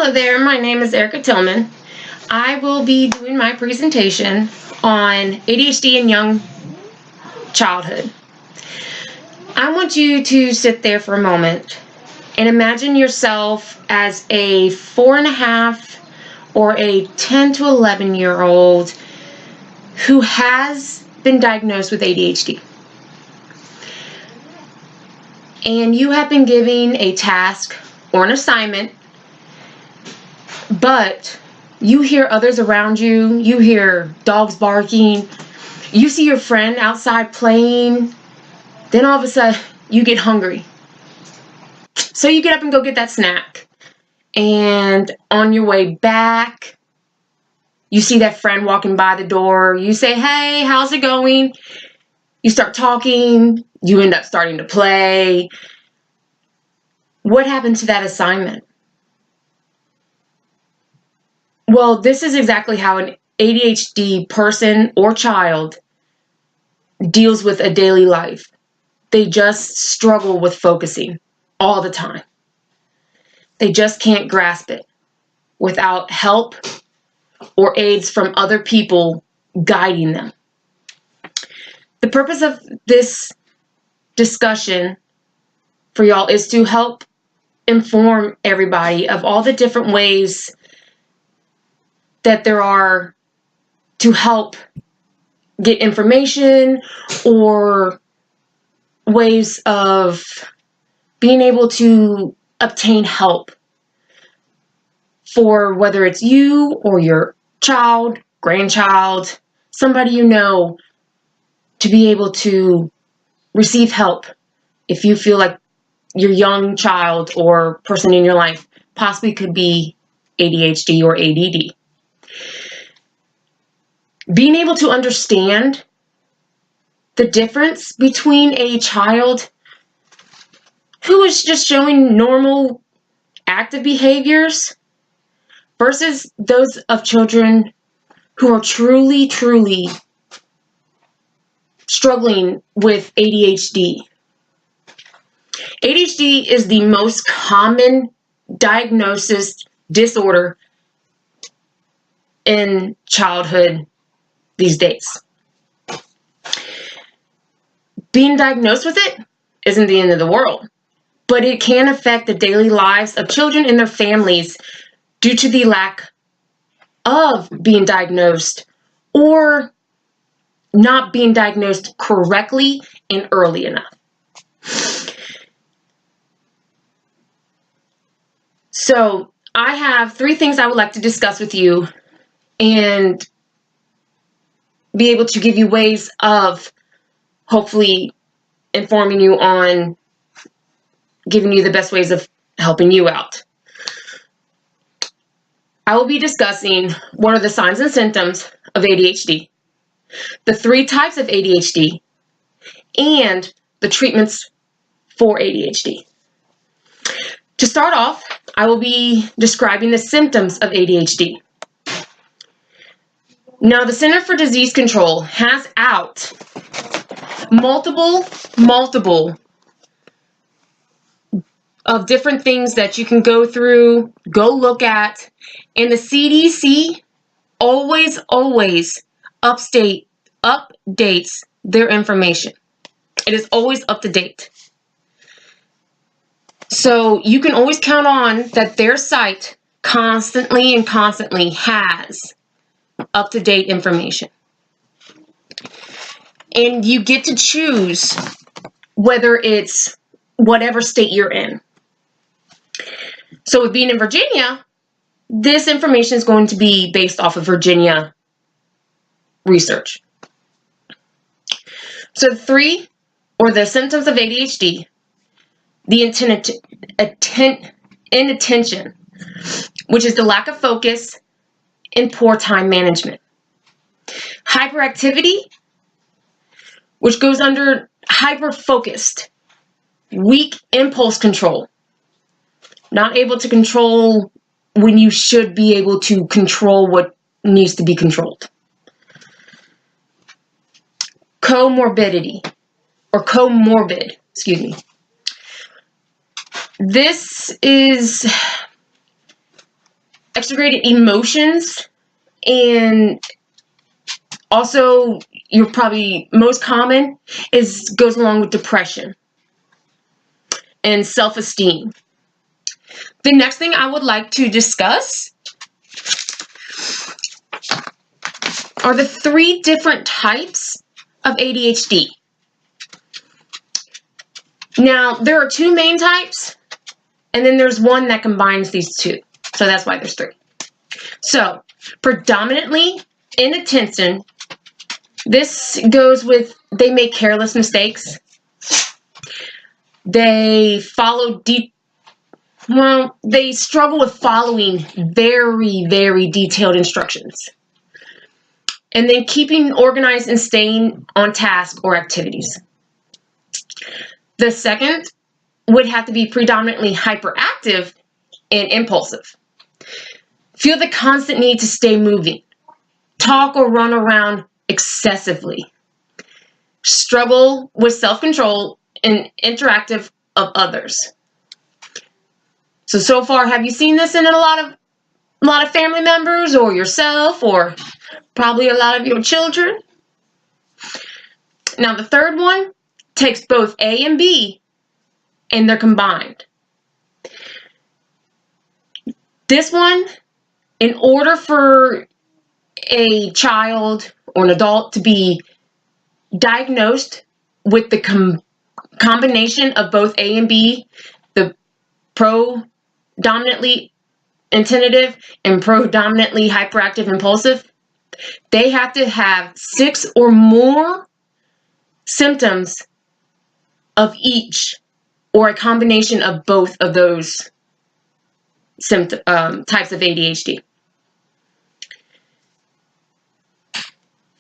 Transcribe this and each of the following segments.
Hello there, my name is Erica Tilghman. I will be doing my presentation on ADHD in young childhood. I want you to sit there for a moment and imagine yourself as a 4.5 or a 10 to 11-year-old who has been diagnosed with ADHD. And you have been given a task or an assignment, but you hear others around you, you hear dogs barking, you see your friend outside playing, then all of a sudden you get hungry. So you get up and go get that snack. And on your way back, you see that friend walking by the door. You say, "Hey, how's it going?" You start talking. You end up starting to play. What happened to that assignment? Well, this is exactly how an ADHD person or child deals with a daily life. They just struggle with focusing all the time. They just can't grasp it without help or aids from other people guiding them. The purpose of this discussion for y'all is to help inform everybody of all the different ways that there are to help get information or ways of being able to obtain help for whether it's you or your child, grandchild, somebody you know, to be able to receive help if you feel like your young child or person in your life possibly could be ADHD or ADD. Being able to understand the difference between a child who is just showing normal active behaviors versus those of children who are truly struggling with ADHD. ADHD is the most common diagnosis disorder in childhood these days. Being diagnosed with it isn't the end of the world, but it can affect the daily lives of children and their families due to the lack of being diagnosed or not being diagnosed correctly and early enough. So I have 3 things I would like to discuss with you and be able to give you ways of hopefully informing you on giving you the best ways of helping you out. I will be discussing what are the signs and symptoms of ADHD, the 3 types of ADHD, and the treatments for ADHD. To start off, I will be describing the symptoms of ADHD. Now, the Center for Disease Control has out multiple of different things that you can go through, go look at, and the CDC always updates their information. It is always up to date. So you can always count on that their site constantly has up-to-date information. And you get to choose whether it's whatever state you're in. So with being in Virginia, this information is going to be based off of Virginia research. So the symptoms of ADHD, the inattention, which is the lack of focus and poor time management. Hyperactivity, which goes under hyper-focused, weak impulse control, not able to control when you should be able to control what needs to be controlled. Comorbid. This is exaggerated emotions, and also you're probably most common goes along with depression and self-esteem. The next thing I would like to discuss are the 3 different types of ADHD. Now, there are 2 main types, and then there's one that combines these 2. So that's why there's 3. So, predominantly inattention. This goes with they make careless mistakes. They they struggle with following very, very detailed instructions. And then keeping organized and staying on task or activities. The second would have to be predominantly hyperactive and impulsive. Feel the constant need to stay moving. Talk or run around excessively. Struggle with self-control and interactive of others. So far, have you seen this in a lot of family members or yourself or probably a lot of your children? Now, the third one takes both A and B, and they're combined. This one, in order for a child or an adult to be diagnosed with the combination of both A and B, the predominantly attentive and predominantly hyperactive impulsive, they have to have 6 or more symptoms of each, or a combination of both of those types of ADHD.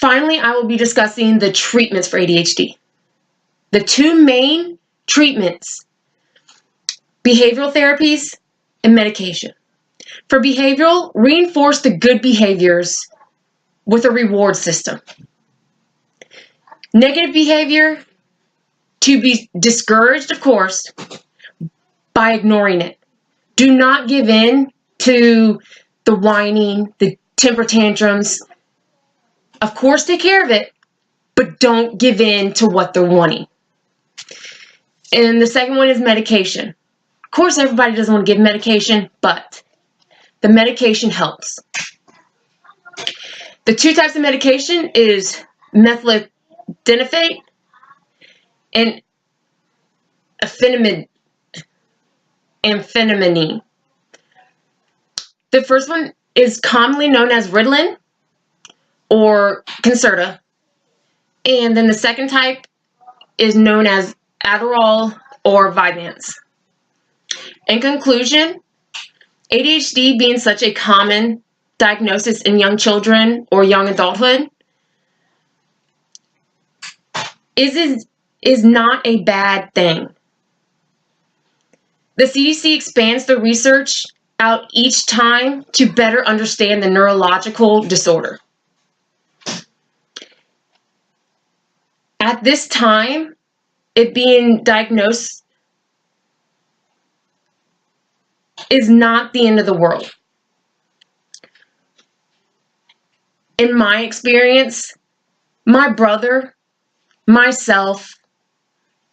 Finally, I will be discussing the treatments for ADHD. The 2 main treatments: behavioral therapies and medication. For behavioral, reinforce the good behaviors with a reward system. Negative behavior, to be discouraged, of course, by ignoring it. Do not give in to the whining, the temper tantrums. Of course, take care of it, but don't give in to what they're wanting. And the second one is medication. Of course, everybody doesn't want to give medication, but the medication helps. The 2 types of medication is methylphenidate and amphetamine. The first one is commonly known as Ritalin or Concerta, and then the second type is known as Adderall or Vyvanse. In conclusion, ADHD being such a common diagnosis in young children or young adulthood is not a bad thing. The CDC expands the research out each time to better understand the neurological disorder. At this time, it being diagnosed is not the end of the world. In my experience, my brother, myself,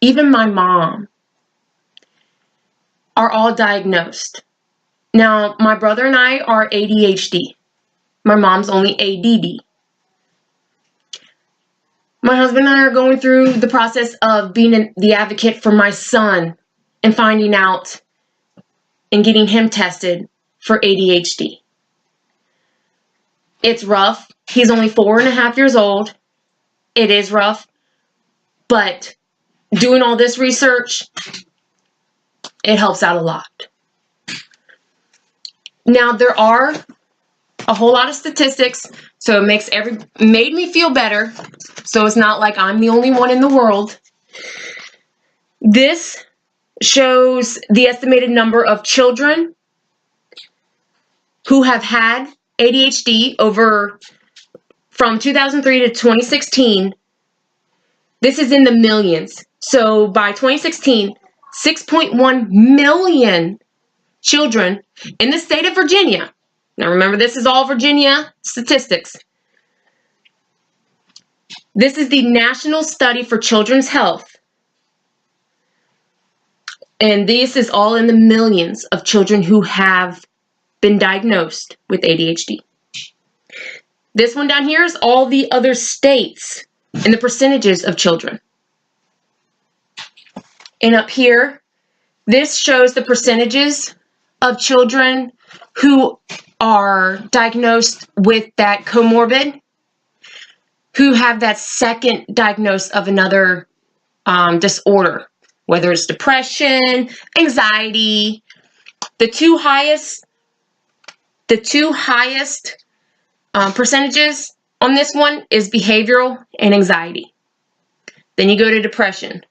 even my mom are all diagnosed. Now, my brother and I are ADHD. My mom's only ADD. My husband and I are going through the process of being the advocate for my son and finding out and getting him tested for ADHD. It's rough. He's only 4.5 years old. It is rough. But doing all this research, it helps out a lot. Now, there are a whole lot of statistics, so it made me feel better. So it's not like I'm the only one in the world. This shows the estimated number of children who have had ADHD from 2003 to 2016. This is in the millions. So by 2016, 6.1 million children in the state of Virginia Now remember, this is all Virginia statistics. This is the National Study for Children's Health. And this is all in the millions of children who have been diagnosed with ADHD. This one down here is all the other states and the percentages of children. And up here, this shows the percentages of children who are diagnosed with that comorbid, who have that second diagnosis of another disorder, whether it's depression, anxiety. The two highest percentages on this one is behavioral and anxiety. Then you go to depression.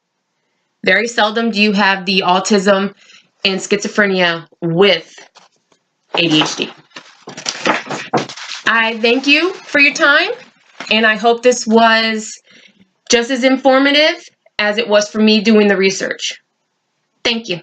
Very seldom do you have the autism and schizophrenia with ADHD. I thank you for your time, and I hope this was just as informative as it was for me doing the research. Thank you.